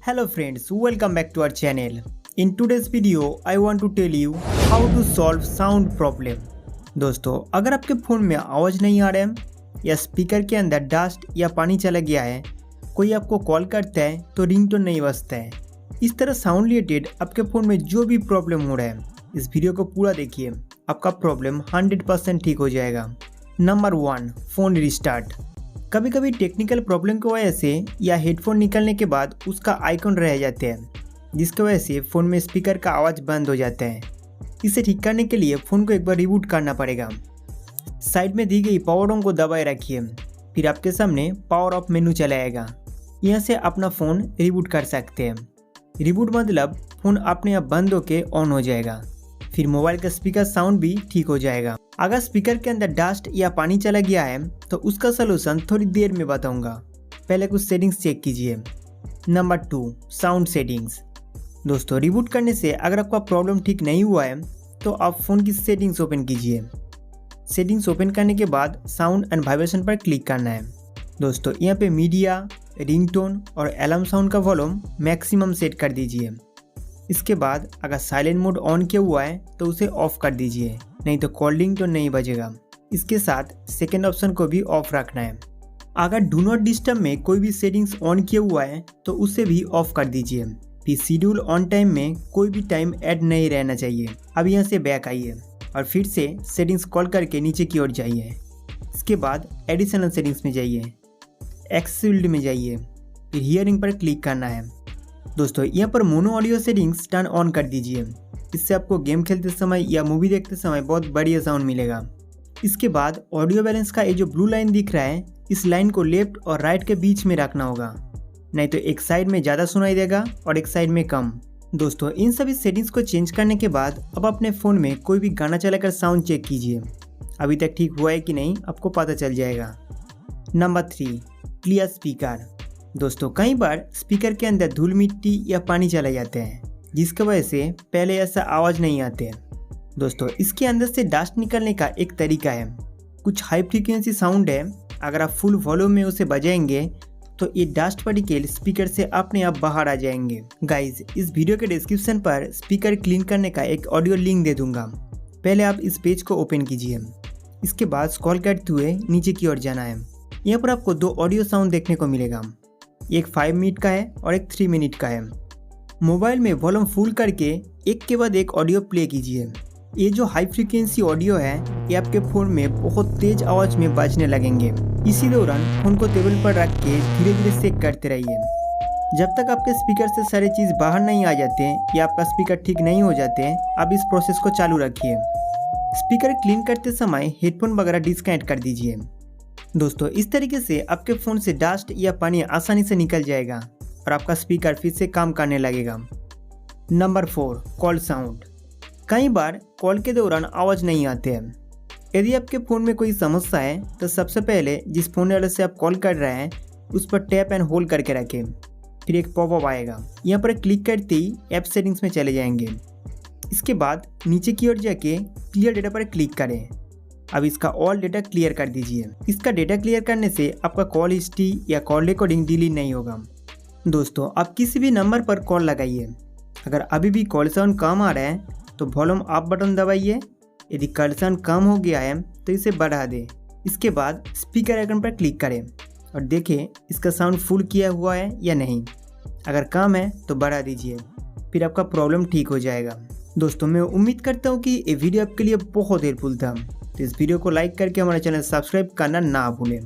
Hello friends, welcome back to our channel. In today's video, I want to tell you how to solve sound problem. दोस्तों, अगर आपके phone में आवाज़ नहीं आ रहा है या स्पीकर के अंदर डस्ट या पानी चला गया है, कोई आपको कॉल करता है तो रिंगटोन नहीं बजता है, इस तरह साउंड रिलेटेड आपके फ़ोन में जो भी प्रॉब्लम हो रहा है, इस वीडियो को पूरा देखिए, आपका प्रॉब्लम 100% ठीक हो जाएगा। Number 1, phone restart. कभी कभी टेक्निकल प्रॉब्लम की वजह से या हेडफोन निकलने के बाद उसका आइकॉन रह जाते हैं, जिसकी वजह से फ़ोन में स्पीकर का आवाज़ बंद हो जाता है। इसे ठीक करने के लिए फ़ोन को एक बार रिबूट करना पड़ेगा। साइड में दी गई पावर ऑन को दबाए रखिए, फिर आपके सामने पावर ऑफ मेनू चला आएगा। यहाँ से अपना फ़ोन रिबूट कर सकते हैं। रिबूट मतलब फ़ोन अपने आप बंद होकर ऑन हो जाएगा, फिर मोबाइल का स्पीकर साउंड भी ठीक हो जाएगा। अगर स्पीकर के अंदर डस्ट या पानी चला गया है तो उसका सलूशन थोड़ी देर में बताऊंगा, पहले कुछ सेटिंग्स चेक कीजिए। Number 2, sound settings. दोस्तों, रिबूट करने से अगर आपका प्रॉब्लम ठीक नहीं हुआ है तो आप फ़ोन की सेटिंग्स ओपन कीजिए। सेटिंग्स ओपन करने के बाद साउंड एंड वाइब्रेशन पर क्लिक करना है। दोस्तों, यहाँ पे मीडिया, रिंगटोन और अलार्म साउंड का वॉल्यूम मैक्सिमम सेट कर दीजिए। इसके बाद अगर साइलेंट मोड ऑन किया हुआ है तो उसे ऑफ कर दीजिए, नहीं तो कॉल रिंगटोन नहीं बजेगा। इसके साथ सेकंड ऑप्शन को भी ऑफ रखना है। अगर डू नॉट डिस्टर्ब में कोई भी सेटिंग्स ऑन किया हुआ है तो उसे भी ऑफ कर दीजिए। फिर शेड्यूल ऑन टाइम में कोई भी टाइम ऐड नहीं रहना चाहिए। अब यहाँ से बैक आइए और फिर से सेटिंग्स कॉल करके नीचे की ओर जाइए। इसके बाद एडिशनल सेटिंग्स में जाइए, एक्सेसिबिलिटी में जाइए, फिर हियरिंग पर क्लिक करना है। दोस्तों, यहाँ पर mono audio settings turn on कर दीजिए। इससे आपको गेम खेलते समय या मूवी देखते समय बहुत बढ़िया साउंड मिलेगा। इसके बाद ऑडियो बैलेंस का ये जो ब्लू लाइन दिख रहा है, इस लाइन को लेफ्ट और राइट के बीच में रखना होगा, नहीं तो एक साइड में ज़्यादा सुनाई देगा और एक साइड में कम। दोस्तों, इन सभी सेटिंग्स को चेंज करने के बाद अब अपने फ़ोन में कोई भी गाना चलाकर साउंड चेक कीजिए। अभी तक ठीक हुआ है कि नहीं आपको पता चल जाएगा। Number 3, clear speaker. दोस्तों, कई बार स्पीकर के अंदर धूल मिट्टी या पानी चला जाते हैं, जिसकी वजह से पहले ऐसा आवाज़ नहीं आते हैं। दोस्तों, इसके अंदर से डस्ट निकलने का एक तरीका है। कुछ हाई फ्रीक्वेंसी साउंड है, अगर आप फुल वॉल्यूम में उसे बजाएंगे तो ये डस्ट पार्टिकल स्पीकर से अपने आप बाहर आ जाएंगे। गाइज, इस वीडियो के डिस्क्रिप्शन पर स्पीकर क्लीन करने का एक ऑडियो लिंक दे दूंगा। पहले आप इस पेज को ओपन कीजिए। इसके बाद स्क्रॉल करते हुए नीचे की ओर जाना है। यहाँ पर आपको 2 ऑडियो साउंड देखने को मिलेगा, एक 5 मिनट का है और एक 3 मिनट का है। मोबाइल में वॉल्यूम फुल करके एक के बाद एक ऑडियो प्ले कीजिए। ये जो हाई फ्रीक्वेंसी ऑडियो है, ये आपके फ़ोन में बहुत तेज आवाज़ में बजने लगेंगे। इसी दौरान फ़ोन को टेबल पर रख के धीरे धीरे चेक करते रहिए। जब तक आपके स्पीकर से सारी चीज़ बाहर नहीं आ जाते या आपका स्पीकर ठीक नहीं हो जाते, आप इस प्रोसेस को चालू रखिए। स्पीकर क्लीन करते समय हेडफोन वगैरह डिस्कनेक्ट कर दीजिए। दोस्तों, इस तरीके से आपके फ़ोन से डस्ट या पानी आसानी से निकल जाएगा और आपका स्पीकर फिर से काम करने लगेगा। Number 4, call sound. कई बार कॉल के दौरान आवाज़ नहीं आते हैं। यदि आपके फ़ोन में कोई समस्या है तो सबसे पहले जिस फ़ोन वाले से आप कॉल कर रहे हैं उस पर टैप एंड होल्ड करके रखें। फिर एक पॉपअप आएगा, यहाँ पर क्लिक करते ही ऐप सेटिंग्स में चले जाएंगे। इसके बाद नीचे की ओर जाके क्लियर डेटा पर क्लिक करें। अब इसका ऑल डेटा क्लियर कर दीजिए। इसका डेटा क्लियर करने से आपका कॉल हिस्ट्री या कॉल रिकॉर्डिंग डिलीट नहीं होगा। दोस्तों, आप किसी भी नंबर पर कॉल लगाइए। अगर अभी भी कॉल साउंड कम आ रहा है तो वॉल्यूम अप बटन दबाइए। यदि कॉल साउंड कम हो गया है तो इसे बढ़ा दें। इसके बाद स्पीकर आइकन पर क्लिक करें और देखें इसका साउंड फुल किया हुआ है या नहीं। अगर कम है तो बढ़ा दीजिए, फिर आपका प्रॉब्लम ठीक हो जाएगा। दोस्तों, मैं उम्मीद करता हूँ कि ये वीडियो आपके लिए बहुत हेल्पफुल था। तो इस वीडियो को लाइक करके हमारे चैनल सब्सक्राइब करना ना भूलें।